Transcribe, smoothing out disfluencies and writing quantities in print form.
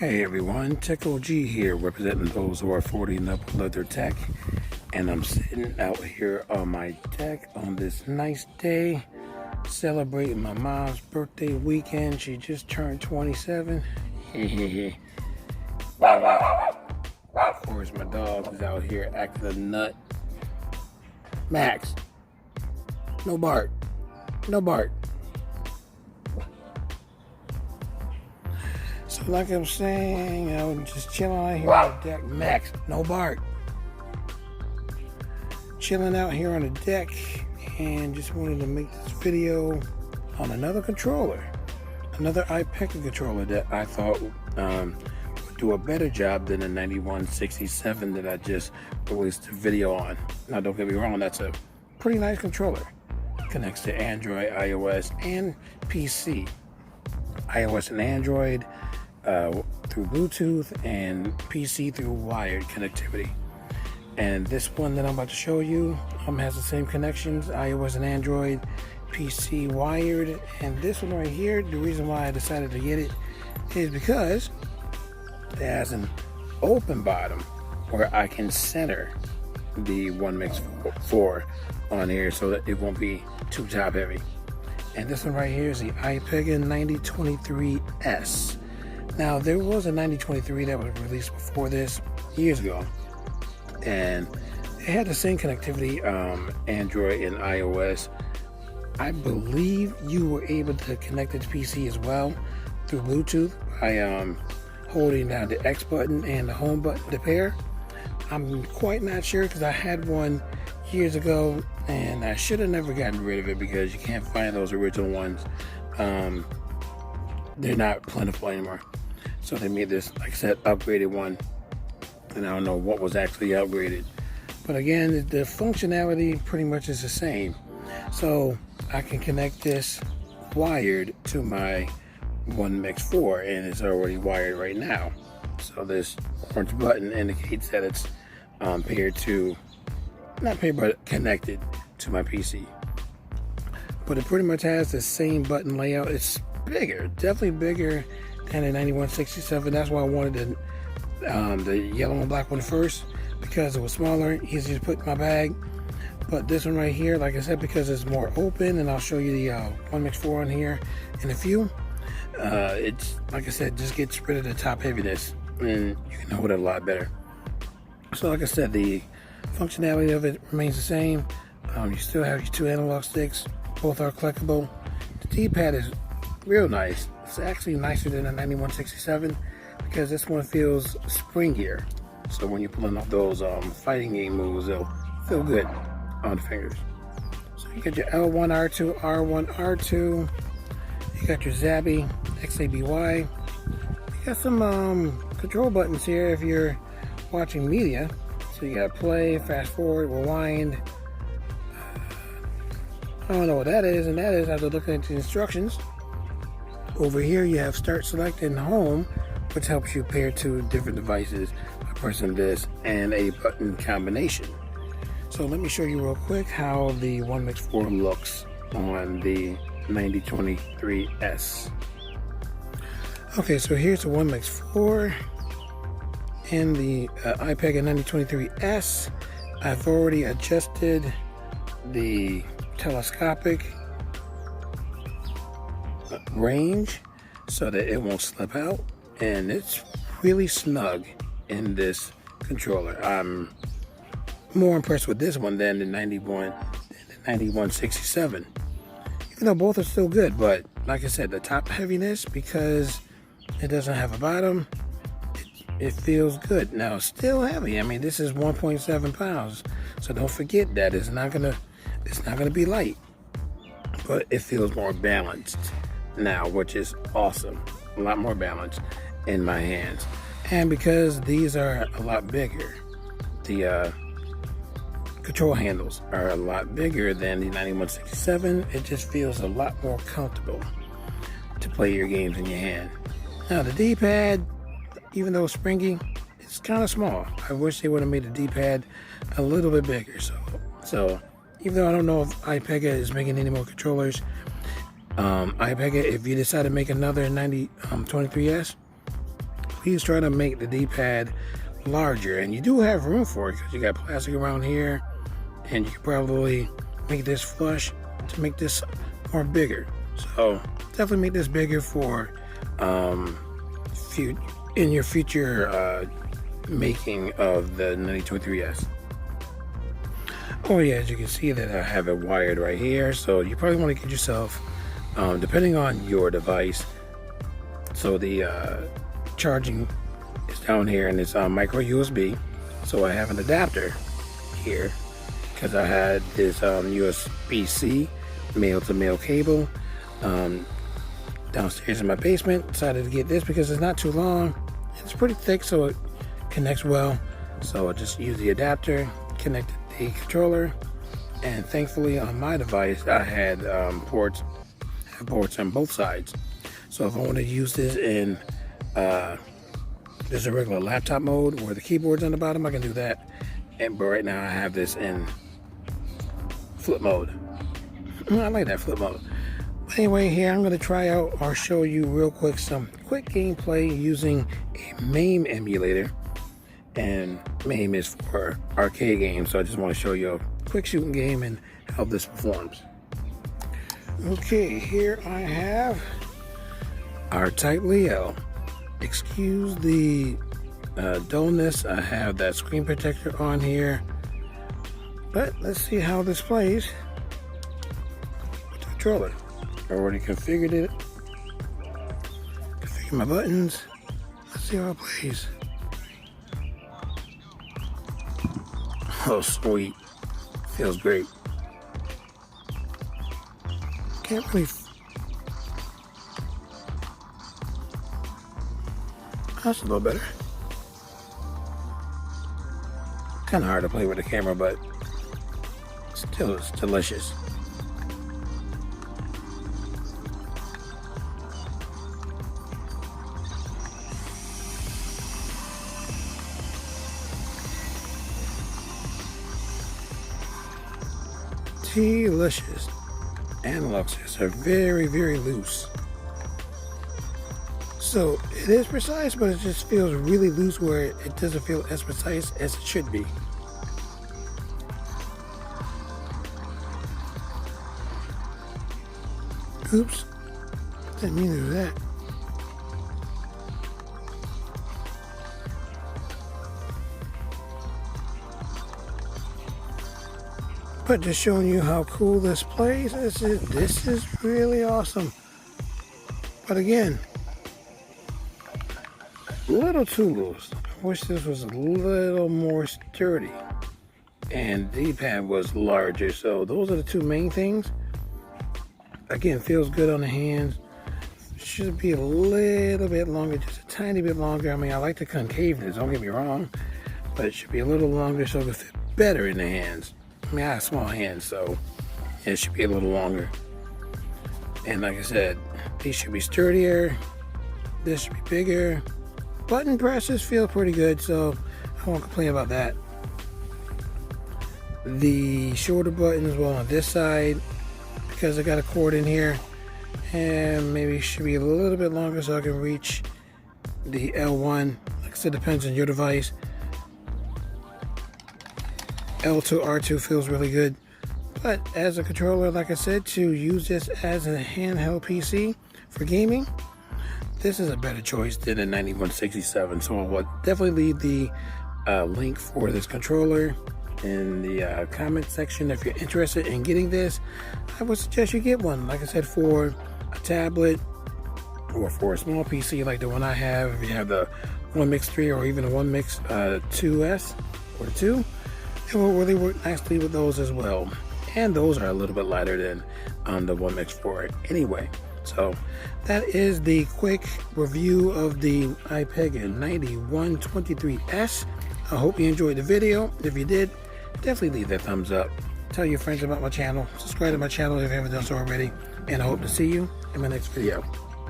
Hey everyone, Tech OG here, representing those who are 40 and up with their tech. And I'm sitting out here on my deck on this nice day, celebrating my mom's birthday weekend. She just turned 27. Of course, my dog is out here acting a nut. Max, no bark, no bark. So like I'm saying, just chilling out here on the deck. Max, no bark. Chilling out here on the deck, and just wanted to make this video on another controller. Another iPega controller that I thought would do a better job than the 9167 that I just released a video on. Now don't get me wrong, that's a pretty nice controller. Connects to Android, iOS, and PC. iOS and Android through Bluetooth, and PC through wired connectivity. And this one that I'm about to show you has the same connections, iOS and Android, PC wired. And this one right here, the reason why I decided to get it is because it has an open bottom where I can center the One Mix 4 on here so that it won't be too top heavy. And this one right here is the iPega 9023S. Now, there was a 9023 that was released before this, years ago, and it had the same connectivity, Android and iOS. I believe you were able to connect it to PC as well through Bluetooth by holding down the X button and the home button to pair. I'm quite not sure because I had one years ago and I should have never gotten rid of it because you can't find those original ones. They're not plentiful anymore. So they made this, like I said, upgraded one, and I don't know what was actually upgraded. But again, the functionality pretty much is the same. So I can connect this wired to my One Mix 4, and it's already wired right now. So this orange button indicates that it's paired to, not paired, but connected to my PC. But it pretty much has the same button layout. It's bigger, definitely bigger than the 9167. That's why I wanted the yellow and black one first, because it was smaller, easier to put in my bag. But this one right here, like I said, because it's more open, and I'll show you the One Mix 4 on here in a few. It's, like I said, just gets rid of the top heaviness, and you can hold it a lot better. So like I said, the functionality of it remains the same. You still have your two analog sticks, both are clickable. The D-pad is real nice. It's actually nicer than the 9167 because this one feels springier. So when you're pulling off those fighting game moves, they'll feel good on the fingers. So you got your L1, R2, R1, R2. You got your Zabby, XABY. You got some control buttons here if you're watching media. So you got play, fast forward, rewind. I don't know what that is, and that is after looking at the instructions. Over here you have start, select, and home, which helps you pair two different devices by pressing this and a button combination. So let me show you real quick how the One Mix 4 looks on the 9023S. Okay, so here's the One Mix 4 and the iPega 9023S. I've already adjusted the telescopic range so that it won't slip out, and it's really snug in this controller. I'm more impressed with this one than the 9167, even though both are still good. But like I said, the top heaviness, because it doesn't have a bottom, it feels good. Now it's still heavy. I mean, this is 1.7 pounds, so don't forget that it's not gonna be light, but it feels more balanced now, which is awesome. A lot more balanced in my hands. And because these are a lot bigger, the control handles are a lot bigger than the 9167, it just feels a lot more comfortable to play your games in your hand. Now the D-pad, even though it's springy, it's kind of small. I wish they would have made the D-pad a little bit bigger. So even though I don't know if iPega is making any more controllers, iPega, if you decide to make another 9023S, please try to make the D-pad larger. And you do have room for it because you got plastic around here, and you can probably make this flush to make this more bigger. So definitely make this bigger for in your future making of the 9203S. Oh yeah, as you can see that I have it wired right here, so you probably want to get yourself, depending on your device, so the charging is down here and it's on micro USB. So I have an adapter here because I had this USB-C male-to-male cable downstairs in my basement. Decided to get this because it's not too long, it's pretty thick, so it connects well. So I just use the adapter, connected the controller, and thankfully on my device I had ports on both sides. So if I want to use this in just a regular laptop mode where the keyboard's on the bottom, I can do that. But right now I have this in flip mode. I like that flip mode. But anyway, here I'm going to try out or show you real quick some quick gameplay using a MAME emulator. And MAME is for arcade games, so I just want to show you a quick shooting game and how this performs. Okay, here I have our Type Leo. Excuse the dullness, I have that screen protector on here, but let's see how this plays with the controller. I already configured it, configured my buttons. Let's see how it plays. Oh sweet, feels great. Can't really, that's a little better. Kind of hard to play with the camera, but still it's delicious. Delicious. Analog sticks are very, very loose. So it is precise, but it just feels really loose where it doesn't feel as precise as it should be. Oops, didn't mean to do that. But just showing you how cool this plays. This is really awesome. But again, a little too loose. I wish this was a little more sturdy and D-pad was larger. So those are the two main things. Again, feels good on the hands. Should be a little bit longer, just a tiny bit longer. I mean, I like the concaveness, don't get me wrong, but it should be a little longer so it can fit better in the hands. I mean, I have small hands, so it should be a little longer. And like I said, these should be sturdier. This should be bigger. Button presses feel pretty good, so I won't complain about that. The shoulder buttons, well, on this side, because I got a cord in here, and maybe it should be a little bit longer so I can reach the L1. Like I said, depends on your device. L2, R2 feels really good. But as a controller, like I said, to use this as a handheld PC for gaming, this is a better choice than a 9167. So I will definitely leave the link for this controller in the comment section. If you're interested in getting this, I would suggest you get one. Like I said, for a tablet or for a small PC like the one I have, if you have the One Mix 3 or even the One Mix 2S or 2, it will really work nicely with those as well. And those are a little bit lighter than the One Mix 4 anyway. So that is the quick review of the iPega 9123S. I hope you enjoyed the video. If you did, definitely leave that thumbs up. Tell your friends about my channel. Subscribe to my channel if you haven't done so already. And I hope to see you in my next video.